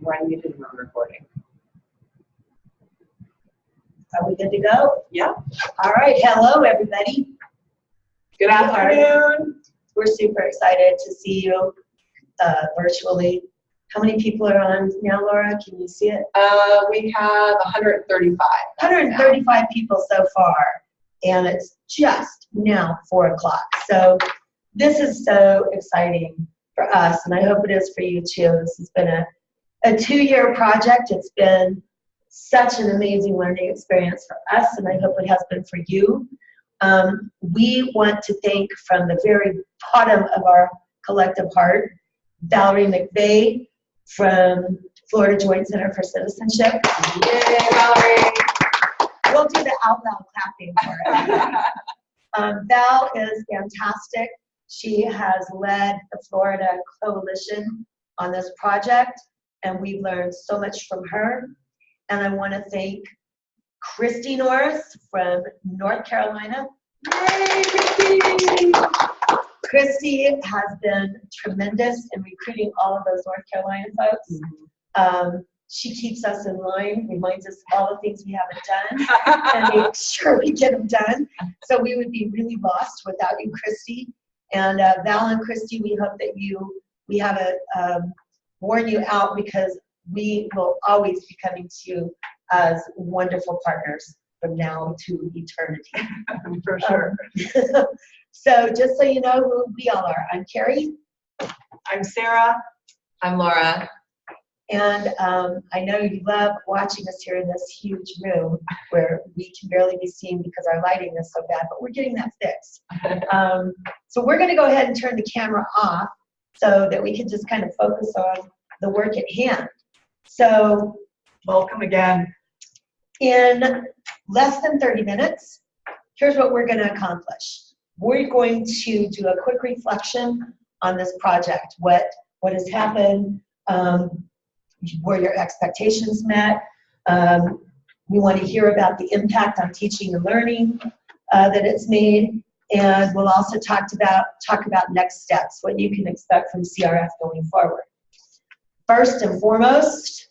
We're unmuted and we're recording. Are we good to go? Yeah. All right. Hello, everybody. Good afternoon. We're super excited to see you virtually. How many people are on now, Laura? Can you see it? We have 135. 135 people so far, and it's just now 4 o'clock. So this is so exciting for us, and I hope it is for you too. This has been a 2-year project. It's been such an amazing learning experience for us, and I hope it has been for you. We want to thank from the very bottom of our collective heart, Valerie McVeigh from Florida Joint Center for Citizenship. Yay, Valerie. We'll do the out loud clapping for it. Val is fantastic. She has led the Florida Coalition on this project, and we've learned so much from her. And I want to thank Christy Norris from North Carolina. Yay, Christy! Christy has been tremendous in recruiting all of those North Carolina folks. She keeps us in line, reminds us of all the things we haven't done, and makes sure we get them done. So we would be really lost without you, Christy. And Val and Christy, we hope that we haven't worn you out, because we will always be coming to you as wonderful partners from now to eternity. For sure. So just so you know who we all are, I'm Carrie. I'm Sarah. I'm Laura. And I know you love watching us here in this huge room where we can barely be seen because our lighting is so bad, but we're getting that fixed. So we're going to go ahead and turn the camera off so that we can just kind of focus on the work at hand. So welcome again. In less than 30 minutes, here's what we're going to accomplish. We're going to do a quick reflection on this project, what has happened, were your expectations met. We want to hear about the impact on teaching and learning that it's made, and we'll also talk about next steps, what you can expect from CRF going forward. First and foremost,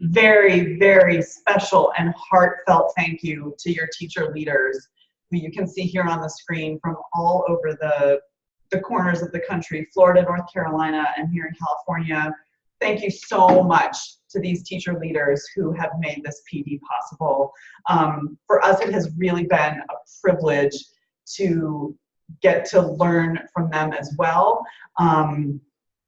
very, very special and heartfelt thank you to your teacher leaders, who you can see here on the screen from all over the corners of the country, Florida, North Carolina, and here in California. Thank you so much to these teacher leaders who have made this PD possible. For us, it has really been a privilege to get to learn from them as well.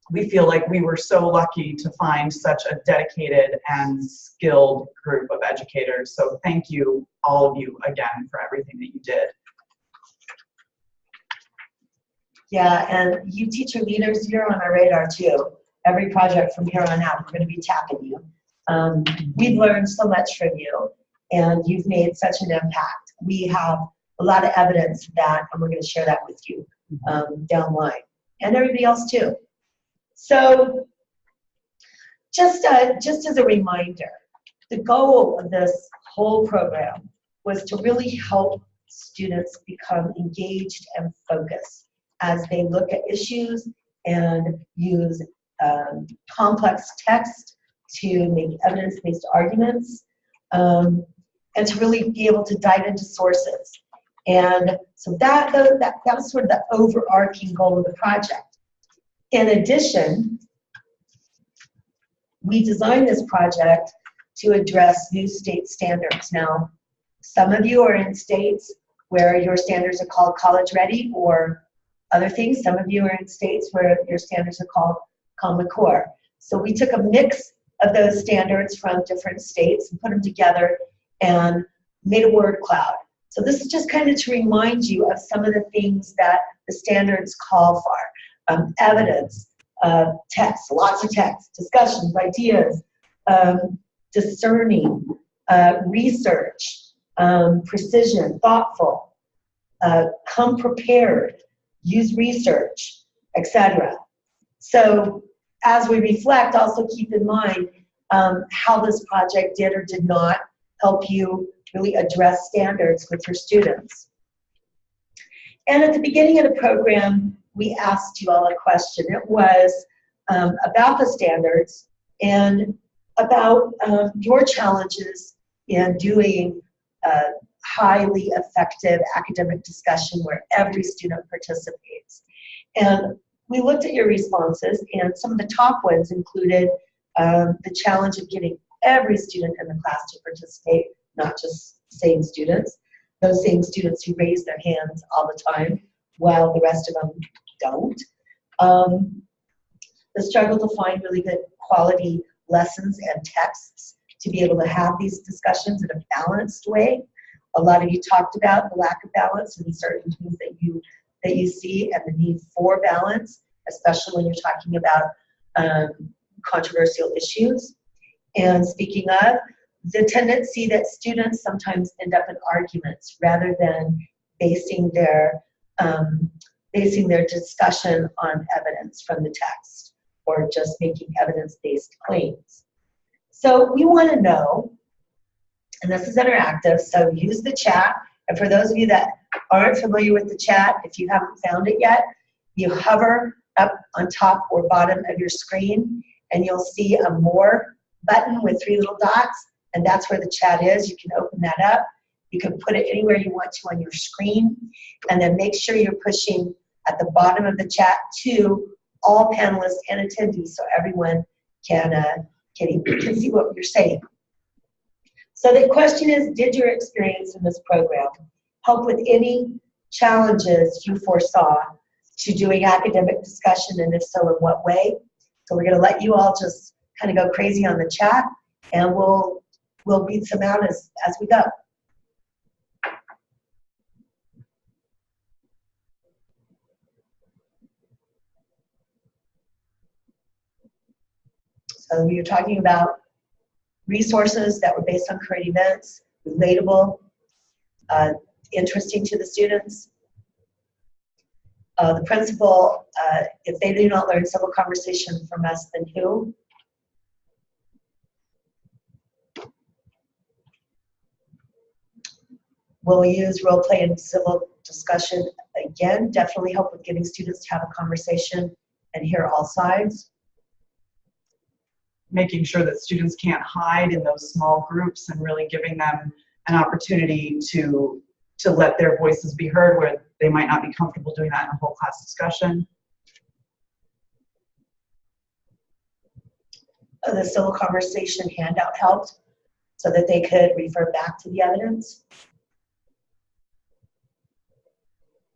We feel like we were so lucky to find such a dedicated and skilled group of educators. So thank you, all of you, again, for everything that you did. Yeah, and you teacher leaders, you're on our radar too. Every project from here on out, we're going to be tapping you. We've learned so much from you, and you've made such an impact. We have a lot of evidence of that, and we're going to share that with you down the line, and everybody else too. So just as a reminder, the goal of this whole program was to really help students become engaged and focused as they look at issues and use complex text to make evidence-based arguments, and to really be able to dive into sources. And so that was sort of the overarching goal of the project. In addition, we designed this project to address new state standards. Now, some of you are in states where your standards are called college ready or other things. Some of you are in states where your standards are called Common Core. So we took a mix of those standards from different states and put them together and made a word cloud. So this is just kind of to remind you of some of the things that the standards call for. Evidence, text, lots of text, discussions, ideas, discerning, research, precision, thoughtful, come prepared, use research, etc. So as we reflect, also keep in mind how this project did or did not help you really address standards with your students. And at the beginning of the program, we asked you all a question. It was about the standards, and about your challenges in doing a highly effective academic discussion where every student participates. And we looked at your responses, and some of the top ones included the challenge of getting every student in the class to participate, not just same students, those same students who raise their hands all the time while the rest of them don't. The struggle to find really good quality lessons and texts to be able to have these discussions in a balanced way. A lot of you talked about the lack of balance in certain things that you see and the need for balance, especially when you're talking about controversial issues. And speaking of, the tendency that students sometimes end up in arguments rather than basing their discussion on evidence from the text or just making evidence-based claims. So we want to know, and this is interactive, so use the chat. And for those of you that aren't familiar with the chat, if you haven't found it yet, you hover up on top or bottom of your screen and you'll see a More button with 3 little dots, and that's where the chat is. You can open that up. You can put it anywhere you want to on your screen, and then make sure you're pushing at the bottom of the chat to all panelists and attendees so everyone can see what you're saying. So the question is, did your experience in this program help with any challenges you foresaw to doing academic discussion, and if so, in what way? So we're going to let you all just kind of go crazy on the chat, and we'll beat some out as we go. So we were talking about resources that were based on current events, relatable, interesting to the students. The principal, if they do not learn civil conversation from us, then who? We'll use role play and civil discussion again, definitely help with getting students to have a conversation and hear all sides. Making sure that students can't hide in those small groups and really giving them an opportunity to let their voices be heard where they might not be comfortable doing that in a whole class discussion. The civil conversation handout helped so that they could refer back to the evidence.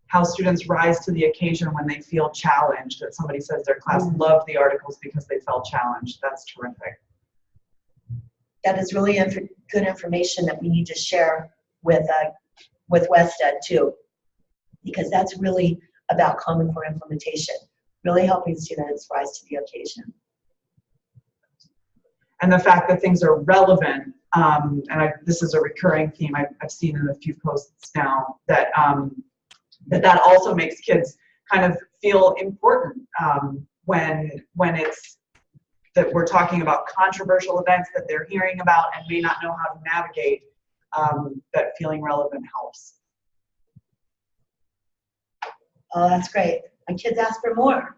How students rise to the occasion when they feel challenged, that somebody says their class loved the articles because they felt challenged. That's terrific. That is really good information that we need to share with WestEd too, because that's really about Common Core implementation, really helping students rise to the occasion. And the fact that things are relevant, this is a recurring theme I've seen in a few posts now, that that also makes kids kind of feel important when it's that we're talking about controversial events that they're hearing about and may not know how to navigate. That feeling relevant helps. Oh, that's great. My kids ask for more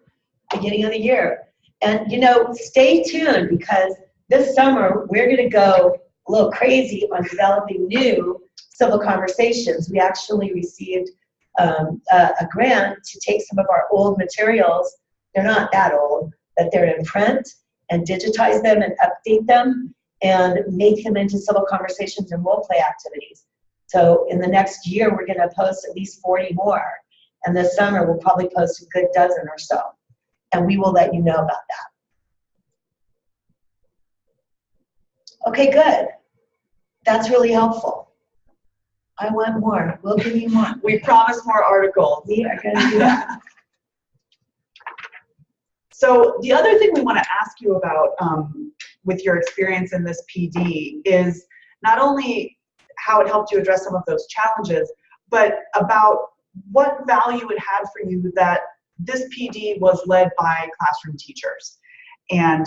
beginning of the year. And you know, stay tuned, because this summer we're going to go a little crazy on developing new civil conversations. We actually received a grant to take some of our old materials, they're not that old, but they're in print, and digitize them and update them and make them into civil conversations and role play activities. So in the next year, we're going to post at least 40 more. And this summer, we'll probably post a good dozen or so. And we will let you know about that. Okay, good. That's really helpful. I want more. We'll give you more. We promise more articles. We are going to do that. So the other thing we want to ask you about with your experience in this PD is not only how it helped you address some of those challenges, but about what value it had for you that this PD was led by classroom teachers. And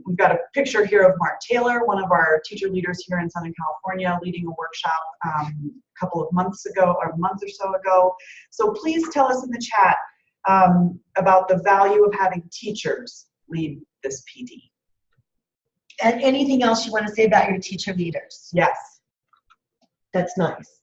we've got a picture here of Mark Taylor, one of our teacher leaders here in Southern California, leading a workshop a couple of months ago, or a month or so ago. So please tell us in the chat about the value of having teachers lead this PD. And anything else you want to say about your teacher leaders? Yes. That's nice.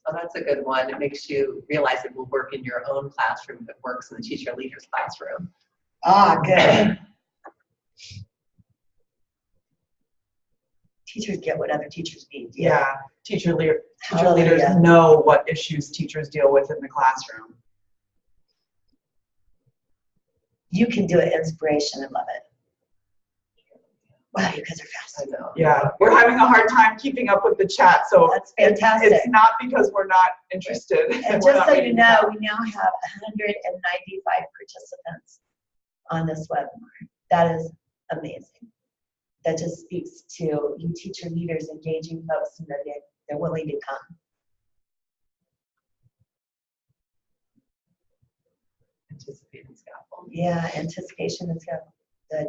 Oh, that's a good one. It makes you realize it will work in your own classroom if it works in the teacher leader's classroom. Ah, good. Teachers get what other teachers need. Yeah. Teacher leaders Hallelujah. know what issues teachers deal with in the classroom. You can do it. Inspiration. I love it. Wow, you guys are fast. I know. Yeah, we're having a hard time keeping up with the chat, so That's fantastic. it's not because we're not interested. And We're just not so you reading know, it. we now have 195 participants on this webinar. That is amazing. That just speaks to you teacher leaders engaging folks and that they're willing to come. Anticipating scaffold. Yeah, anticipation is good.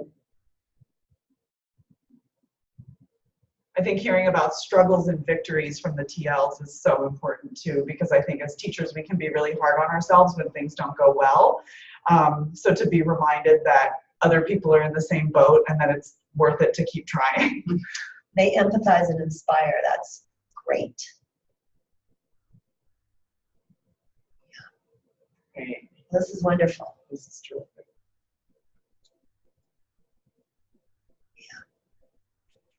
I think hearing about struggles and victories from the TLs is so important too, because I think as teachers we can be really hard on ourselves when things don't go well. So to be reminded that other people are in the same boat and that it's worth it to keep trying. They empathize and inspire. That's great. Great. This is wonderful. This is true.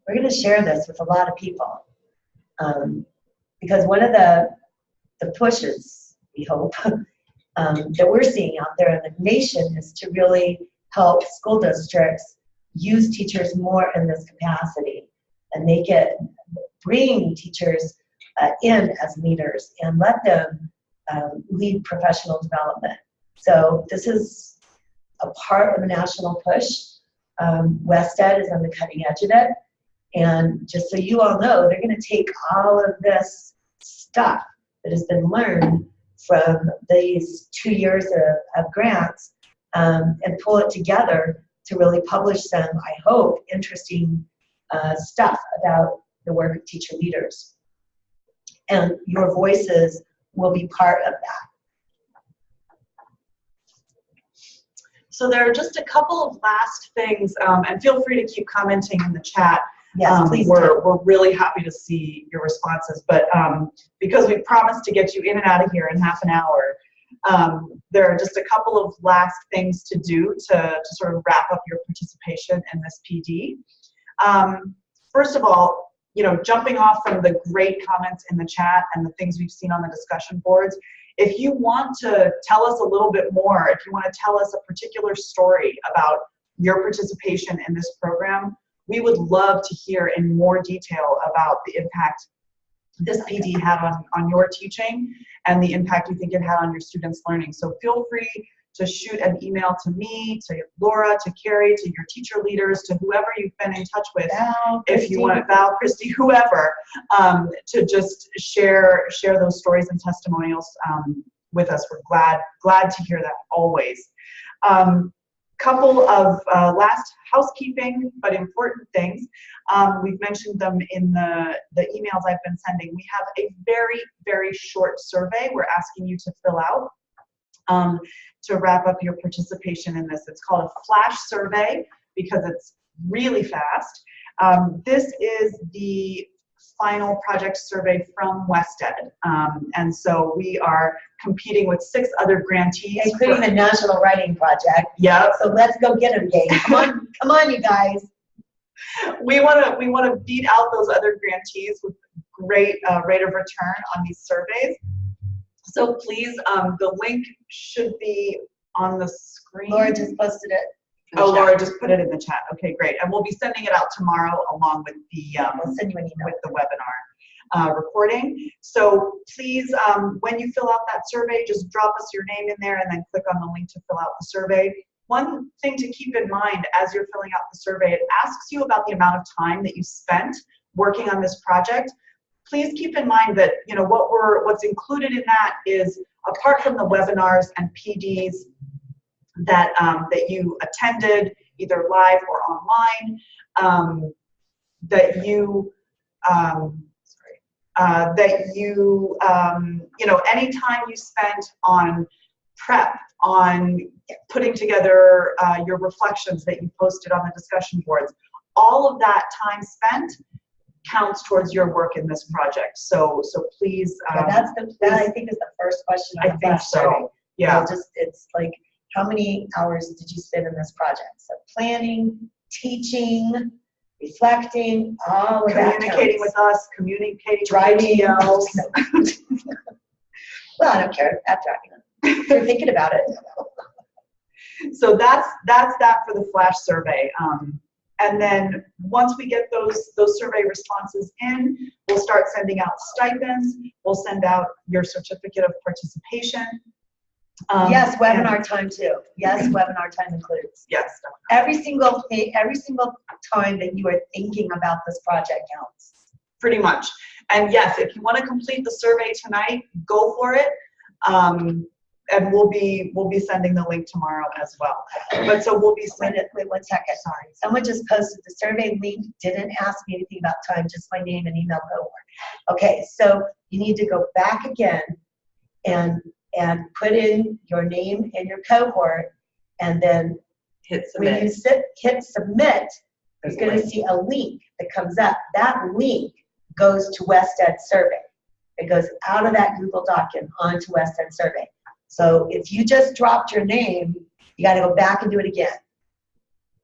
We're going to share this with a lot of people because one of the pushes, we hope, that we're seeing out there in the nation is to really help school districts use teachers more in this capacity and bring teachers in as leaders and let them lead professional development. So this is a part of a national push. WestEd is on the cutting edge of it. And just so you all know, they're going to take all of this stuff that has been learned from these 2 years of grants and pull it together to really publish some, I hope, interesting stuff about the work of teacher leaders. And your voices will be part of that. So there are just a couple of last things, and feel free to keep commenting in the chat. Yes, please do. We're really happy to see your responses, but because we promised to get you in and out of here in half an hour, there are just a couple of last things to do to sort of wrap up your participation in this PD. First of all, jumping off from the great comments in the chat and the things we've seen on the discussion boards, if you want to tell us a little bit more, if you want to tell us a particular story about your participation in this program, we would love to hear in more detail about the impact this PD had on your teaching and the impact you think it had on your students' learning. So feel free to shoot an email to me, to Laura, to Carrie, to your teacher leaders, to whoever you've been in touch with. Val, if you want, Val, Christy, whoever, to just share those stories and testimonials with us. We're glad to hear that always. Couple of last housekeeping but important things. We've mentioned them in the emails I've been sending. We have a very, very short survey we're asking you to fill out to wrap up your participation in this. It's called a flash survey because it's really fast. This is the final project survey from WestEd. And so we are competing with 6 other grantees. including the National Writing Project. Yeah. So let's go get them, gang. Come on, you guys. We want to beat out those other grantees with great rate of return on these surveys. So please, the link should be on the screen. Laura just posted it. Oh, Laura just put it in the chat. Okay, great. And we'll be sending it out tomorrow along with the We'll send you an email. with the webinar recording. So please, when you fill out that survey, just drop us your name in there and then click on the link to fill out the survey. One thing to keep in mind as you're filling out the survey, it asks you about the amount of time that you spent working on this project. Please keep in mind that what's included in that is, apart from the webinars and PDs that that you attended either live or online, that you, any time you spent on prep, on putting together your reflections that you posted on the discussion boards, all of that time spent counts towards your work in this project. So please. Yeah, that I think is the first question. I think so. Yeah. It's like, how many hours did you spend in this project? So planning, teaching, reflecting, all of that. Communicating with us, communicating driving. with Well, I don't care. I'm driving. You're thinking about it. So that's that for the flash survey. And then once we get those survey responses in, we'll start sending out stipends. We'll send out your certificate of participation. Yes, webinar time too. Yes, webinar time includes. Yes. Every single time that you are thinking about this project counts. Pretty much. And yes, if you want to complete the survey tonight, go for it. And we'll be sending the link tomorrow as well. But so we'll be sending. Wait 1 second. Sorry. Someone just posted the survey link, didn't ask me anything about time, just my name and email cohort. Okay, so you need to go back again and put in your name and your cohort, and then Hit submit. when you hit submit, There's you're going a to see a link that comes up. That link goes to West Ed Survey. It goes out of that Google Doc and onto West Ed Survey. So if you just dropped your name, you got to go back and do it again.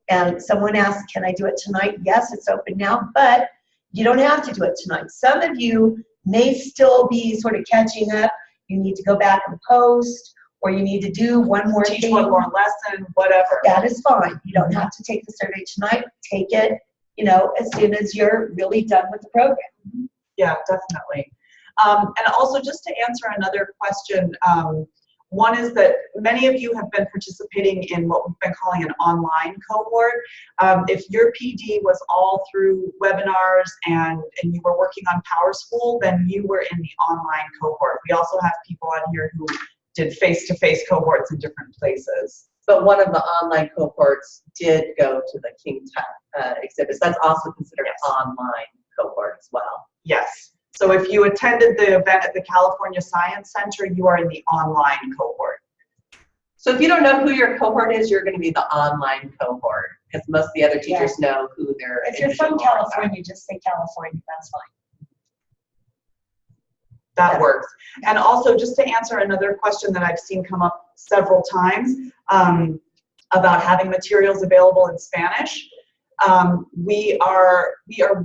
And someone asked, can I do it tonight? Yes, it's open now, but you don't have to do it tonight. Some of you may still be sort of catching up. You need to go back and post, or you need to do one more Teach thing. one more lesson, whatever. That is fine. You don't have to take the survey tonight. Take it, as soon as you're really done with the program. Yeah, definitely. And also just to answer another question, one is that many of you have been participating in what we've been calling an online cohort. If your PD was all through webinars and you were working on PowerSchool, then you were in the online cohort. We also have people on here who did face-to-face cohorts in different places. But one of the online cohorts did go to the King Tut exhibits. That's also considered an online cohort as well. Yes. So if you attended the event at the California Science Center, you are in the online cohort. So if you don't know who your cohort is, you're going to be the online cohort, because most of the other teachers know who their If you're from California, just say California. That's fine. That works. And also, just to answer another question that I've seen come up several times about having materials available in Spanish, we are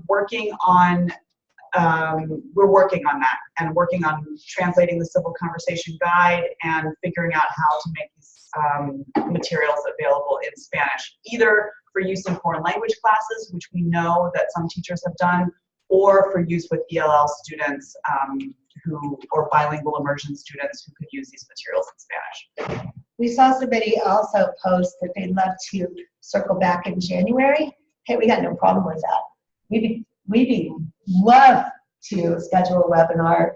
working on that and working on translating the Civil Conversation Guide and figuring out how to make these materials available in Spanish, either for use in foreign language classes, which we know that some teachers have done, or for use with ELL students or bilingual immersion students who could use these materials in Spanish. We saw somebody also post that they'd love to circle back in January. Hey, we got no problem with that. We'd love to schedule a webinar,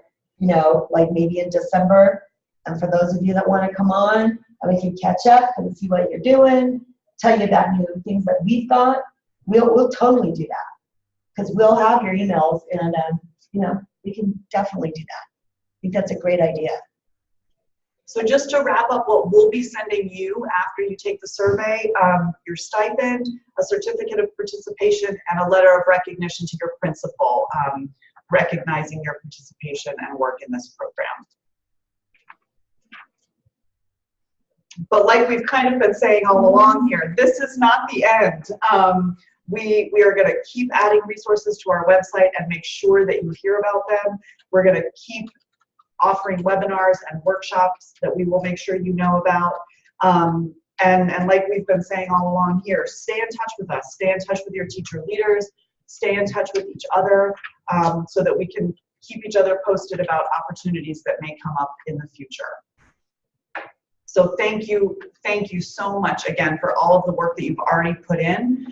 like maybe in December. And for those of you that want to come on, and we can catch up and see what you're doing, tell you about new things that we've got, we'll totally do that. Because we'll have your emails, and we can definitely do that. I think that's a great idea. So just to wrap up, what we'll be sending you after you take the survey, your stipend, a certificate of participation, and a letter of recognition to your principal, recognizing your participation and work in this program. But like we've kind of been saying all along here, this is not the end. We are going to keep adding resources to our website and make sure that you hear about them. We're going to keep offering webinars and workshops that we will make sure you know about. And like we've been saying all along here, stay in touch with us, stay in touch with your teacher leaders, stay in touch with each other so that we can keep each other posted about opportunities that may come up in the future. So thank you so much again for all of the work that you've already put in.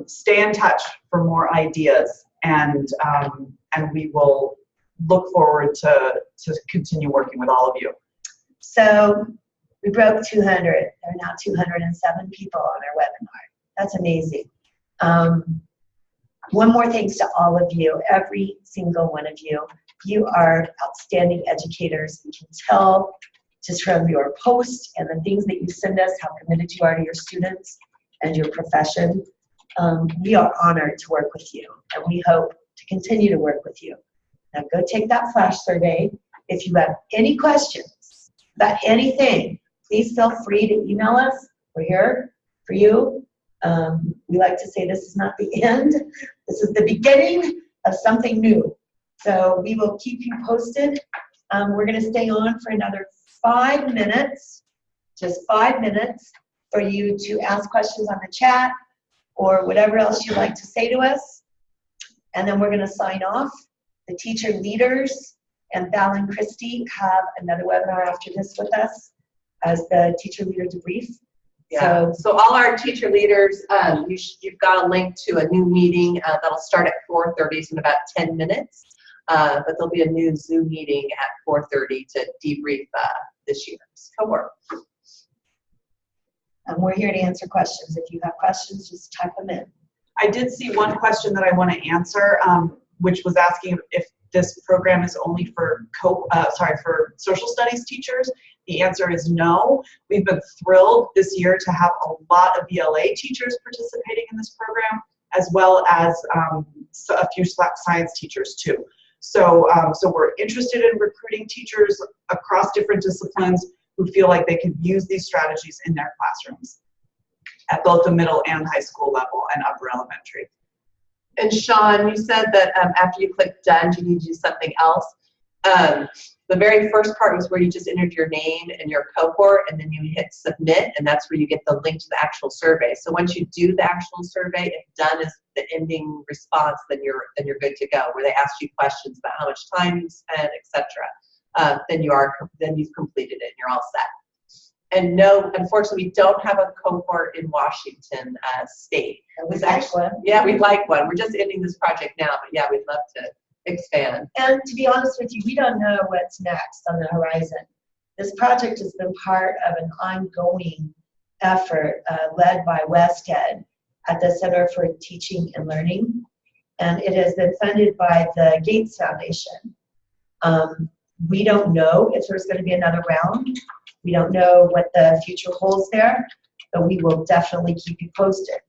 Stay in touch for more ideas, and we will look forward to continue working with all of you. So we broke 200. There are now 207 people on our webinar. That's amazing. One more thanks to all of you, every single one of you. You are outstanding educators. We can tell just from your posts and the things that you send us how committed you are to your students and your profession. We are honored to work with you, and we hope to continue to work with you. Now go take that flash survey. If you have any questions about anything, please feel free to email us. We're here for you. We like to say this is not the end. This is the beginning of something new. So we will keep you posted. We're going to stay on for another 5 minutes, just 5 minutes, for you to ask questions on the chat or whatever else you'd like to say to us. And then we're going to sign off. The teacher leaders and Val and Christy have another webinar after this with us as the teacher leader debrief. Yeah. So all our teacher leaders, you've got a link to a new meeting that'll start at 4:30, so in about 10 minutes. But there'll be a new Zoom meeting at 4:30 to debrief this year's cohort. And we're here to answer questions. If you have questions, just type them in. I did see one question that I want to answer, which was asking if this program is only for for social studies teachers. The answer is no. We've been thrilled this year to have a lot of ELA teachers participating in this program, as well as a few science teachers too. So we're interested in recruiting teachers across different disciplines who feel like they can use these strategies in their classrooms at both the middle and high school level and upper elementary. And Sean, you said that after you click done, you need to do something else. The very first part was where you just entered your name and your cohort, and then you hit submit, and that's where you get the link to the actual survey. So once you do the actual survey, if done is the ending response, then you're good to go. Where they ask you questions about how much time you spent, etc. Then you've completed it, and you're all set. And no, unfortunately, we don't have a cohort in Washington State. We'd like one. Yeah, we'd like one. We're just ending this project now, but yeah, we'd love to expand. And to be honest with you, we don't know what's next on the horizon. This project has been part of an ongoing effort led by WestEd at the Center for Teaching and Learning, and it has been funded by the Gates Foundation. We don't know if there's going to be another round. We don't know what the future holds there, but we will definitely keep you posted.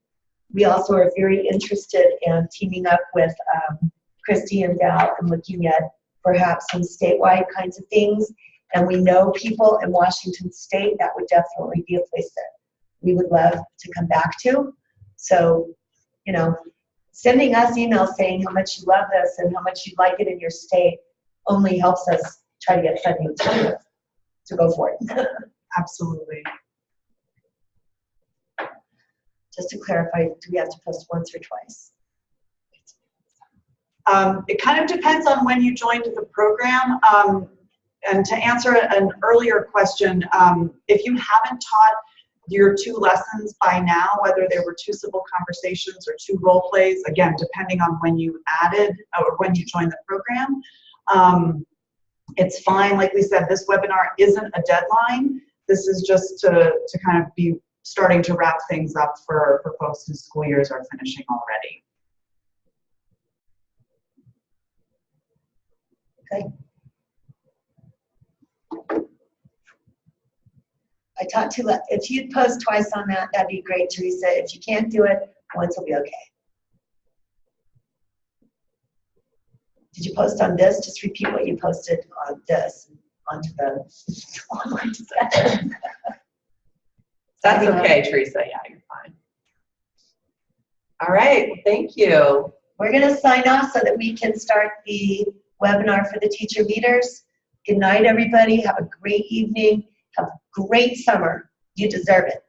We also are very interested in teaming up with Christy and Val and looking at perhaps some statewide kinds of things. And we know people in Washington State, that would definitely be a place that we would love to come back to. So, you know, sending us emails saying how much you love this and how much you like it in your state only helps us try to get funding to go for it. Absolutely. Just to clarify, do we have to post once or twice? It kind of depends on when you joined the program. And to answer an earlier question, if you haven't taught your 2 lessons by now, whether they were 2 civil conversations or 2 role plays, again, depending on when you added or when you joined the program, it's fine. Like we said, this webinar isn't a deadline. This is just to kind of be starting to wrap things up for folks whose school years are finishing already. Okay. I talked to, if you'd post twice on that, that'd be great, Teresa. If you can't do it, once will be okay. Did you post on this? Just repeat what you posted on this onto the online discussion. That's okay, Teresa. Yeah, you're fine. All right. Well, thank you. We're going to sign off so that we can start the webinar for the teacher leaders. Good night, everybody. Have a great evening. Have a great summer. You deserve it.